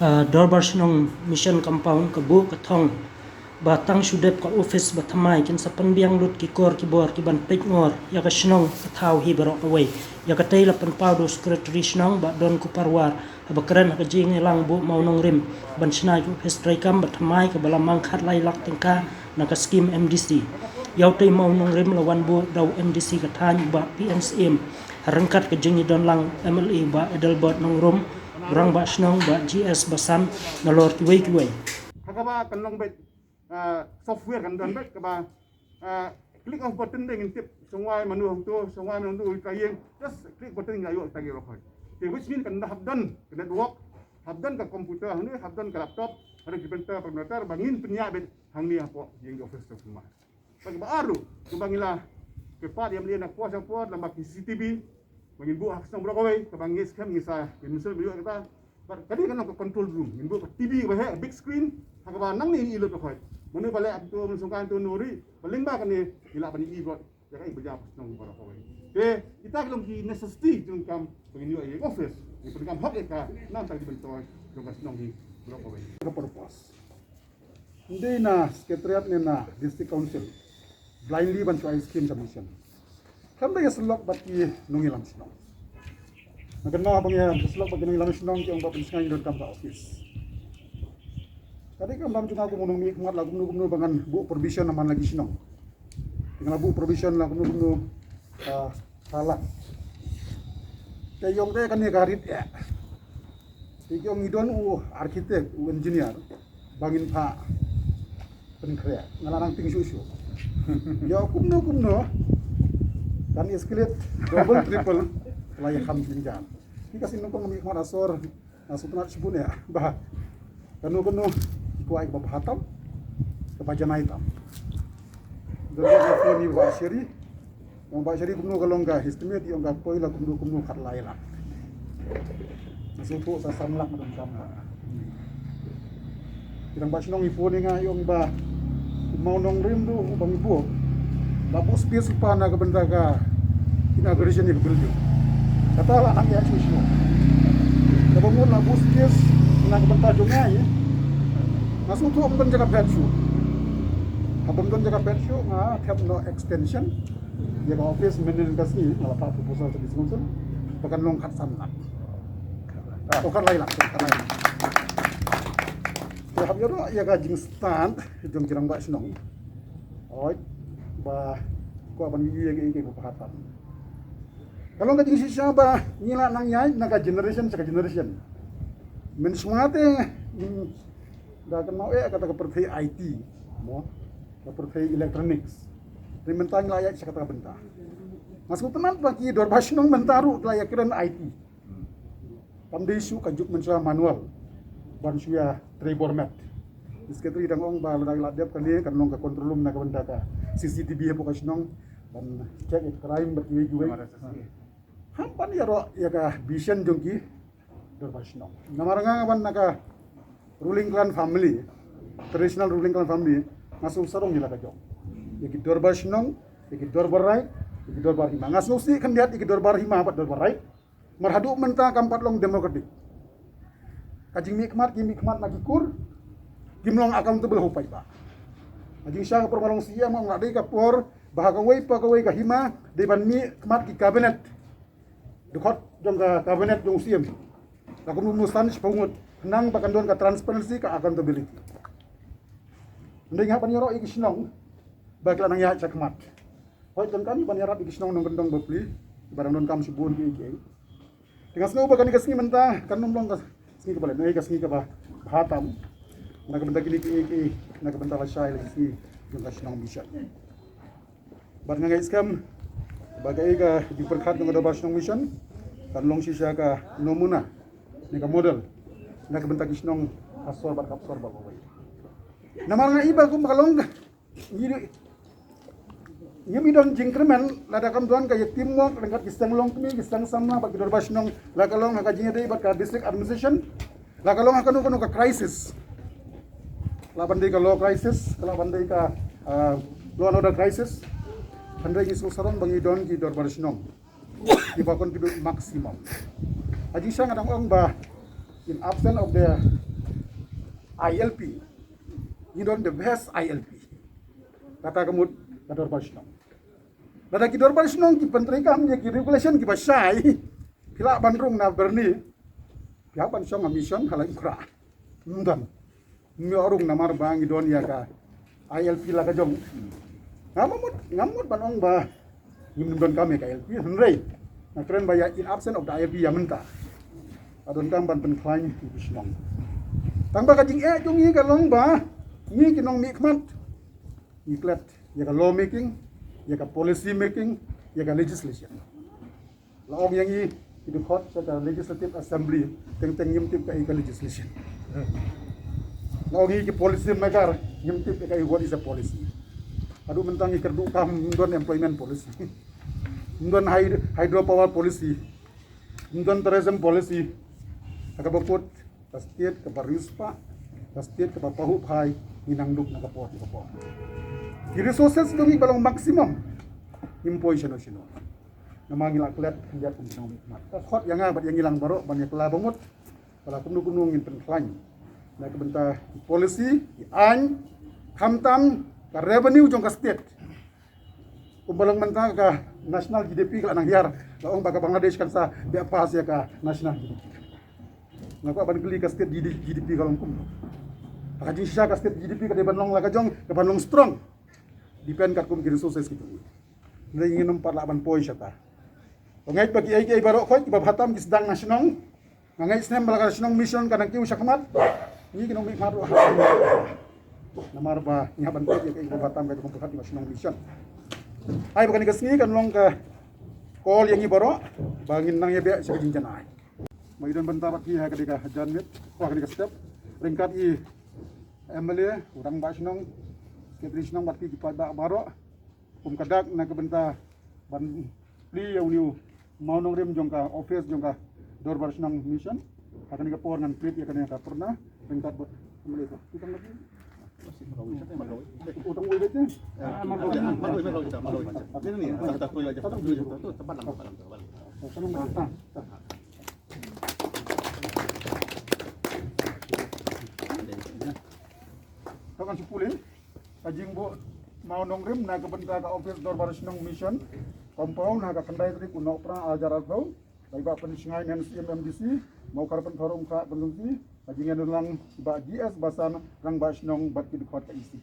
Dorbar Shnong Mission Compound Kabu Katong Batang Shudep ka Ophis Thymmai kin sapan biang lut ki kor ki bor ki ban Peitngor ya ka Shnong Baroh Kawei ya ka Taylor pan Paudo Secretary Shnong ba don ku parwar abakran ka jing elang bu mau nongrum ban Shnai ku Ophis Thymmai ka balamang khat lai lak tengka na ka scheme MDC yau tay mau nongrum lawan bu daw MDC ka than ba PNCM rangkat ka jing don lang MLE ba Edelbert nongrum orang ba Shnong ba GS basan nalor ki wei Kakaba kan long bet software kan don bet kaba click of button dengan tip semua menu tu semua menu tu kayeng just click button ngayo tagi rokoi which mean kan have done network have done ka komputer ni have done ka laptop ada di printer bangin penya bet hang ni apa yang di office tu semua bagi baru tu bangilah kepat yang lian kuasa kuat lambak CCTV bangin bu Shnong Baroh Kawei ka bangis kan ngisa misal video kita tadi kan ke control room min bu TV ba big screen hakaba nang ni ilot ko manu bale ab tu sungkan tu nuri paling ba kan ni ila bani i bot ya kai berjam Shnong Baroh Kawei kita belum ki necessity jung kam bangin yo office ni pun kam hak ka nam tak dibentoy jung Shnong Baroh Kawei ka purpose hindi na secretariat ni na district council blindly ban choice scheme submission kami ya selok bagi nungilam Shnong. Nakenal abang ya selok bagi nungilam Shnong yang bapak pensingan yang dalam office. Tadi kan dalam juga aku menunggu kemat lagu menunggu bangan bu provision aman lagi Shnong. Dengan bu provision lagu menunggu salah. Kayong teh kan ya garit ya. Kayong idon arsitek engineer bangin pak penkrea ngalarang ting susu. Ya kumno. Dan escalate double triple layak kami tinggal. Ini kasih nongkrong kami kemana asor nasutnat sebun ya bah kanu kuai bapak hatam kepajan hitam. Dari aku ni bapak syari, bapak syari kumno kalau enggak estimate yang enggak poi lah kumno kat lain lah. Nasutu sasamlak macam sama. Kita baca nong ibu ni ngayong bah mau nongrim tu bang ibu. Labu space pa na kabanda ka inauguration ni building. Kata lah nak ya cuci. Kalau mau labu space na kabanda jongay, masuk tu amdan jaga patio. Amdan jaga patio have no extension. Dia ka office manager kasi malah pa proposal sa discussion. Pakan long kat sana. Bukan lain lah, bukan lain. Tapi yo ya ka jing stand jong kirang ba Shnong. Oi. Bah, ko aban gigi ke pahatan. Kalau nggak jadi siapa, nila nang nyai, naga generation saka generation. Men semua teh, dah kan mau kata kepercayai IT, mau kepercayai electronics. Dimentang layak saka benda. Masuk tenan bagi Dorbar Shnong mentaru layak keren IT. Tamde isu kajuk mencoba manual, bansuya tribor mat. Sekretari dangong ba ladang ladap kan dia kan nong ka control room na ka benda ka CCTV po ka Shnong dan check it crime bagi gue hampan ya ro ya ka vision jongki Dorbar Shnong namaranga ban naka ruling clan family traditional ruling clan family masuk sarong nila ka jong ya ki Dorbar Shnong ya ki Dorbar right ya ki Dorbar hima ngasno si kan dia ki Dorbar hima pat Dorbar right marhadu menta kampat long demokratik kajing mikmat nagi kur gimlong accountable hupai ba ajing siya ka permalong siya mo ngadi ka por bahakaway pa kaway ka hima de ban mi kemat ki cabinet dukot jong ka cabinet jong siam lakum mustan pungut nang pakandon ka transparency ka accountability ndeng hapan yoro iki Shnong bakla nang ya sa kemat hoy ton kami ban yarat iki Shnong nong kendong bepli barang don kam subun ki iki dengan snow bakani kasni menta kan nomlong ka sni ka balen nay kasni ka ba hatam nakabenta kini nakabenta la shy lagi yung Shnong mission. Barang guys kam bagai ka diperkat ng Dorbar Shnong mission kan long siya ka nomuna ni ka model nakabenta ki Shnong asor ba kawai. Namar nga iba kung makalong Yumi don jingkremen lada kam doan kaya teamwork dengan kisang long kami kisang sama bagi Dorbar Shnong la kalong ka jingede ba ka district administration la kalong ka crisis laban day ka law crisis, laban day ka law and order crisis, handai isu sarong bangi don ki Dorbar Shnong, di bakon pidu maksimum. Aji siya nga ba in absence of the ILP. Ni don the best ILP. Kata kemud kador Shnong. Pada kidor Shnong ki pentrikam ye ki regulation ki basai. Kila bandrung na berni. Pihak ban Shnong mission hala ikra. Ndan. Mi orung namar bang idon ya ka ILP la ka jong. Ngamut banong ba don kami ka ILP henrei. Na keren ba ya in absence of the ILP ya menta. Adon kam ban pen klain ki Shnong. Tang ba ka jing jong yi ka long ba. Ni ki nong mikmat. Iklat ya ka law making, ya ka policy making, ya ka legislation. Laong yang i itu court sa legislative assembly teng nyimtip ka legislation. Laong i ki policy maker nyimtip ka what is a policy. Adu mentang i kerdu kam don employment policy. Don hydropower policy. Don tourism policy. Ka baput ka state ka barispa, ka state ka pahu phai inangduk na kapot. Di resources kami balang maksimum impoi sino. Namangil aklet hendak kumsang mikmat. Khot yang abat yang hilang barok banyak la bangut. Pala kunung in penklain. Na kebenta policy an kamtam ka revenue jong ka state. Kumbalang mentang ka national GDP ka nang hiar. Laong baga Bangladesh kan sa dia pas ya ka national GDP. Ngaku aban geli ka state GDP kalong kum. Pakajing sisa ka state GDP ka debanong la ka jong ka banong strong. Depend kat kum kiri sukses gitu. Nilai ingin numpat laban poin siapa. Pengai bagi ai barok koi kiba hatam kisdang nasional. Ngai snem balaga Shnong mission kanang kiu sakmat. Ni kinong mi maru. Namar ba ngaban koi ya kiba hatam ka kum hati Shnong mission. Ai bukan kesini kan long ka call yang i barok bangin nang ya be sa jinjan ai. Maidon bentabat ki ha kadika janmit. Wah kadika step ringkat i MLA urang ba Shnong Ketri Shnong bat ki pada barok kum kadak na kebenta ban pli yang niu mau nongrum jongka office jongka dor bar Shnong mission akan ni kapor ngan plate akan ka purna ringkat bot kembali tu kita lagi utang uang itu apa ini ya tak boleh aja tu tempat lang Kawan sepuluh kajing bu mau nongrim na kebenta ka office dor bar Shnong mission compound na ka kendai tri kuno pra ajar atau bai ba pensingai nan CMMDC mau karpen forum ka benungsi kajing lang ba GS basan rang ba Shnong bat ki khot ka isi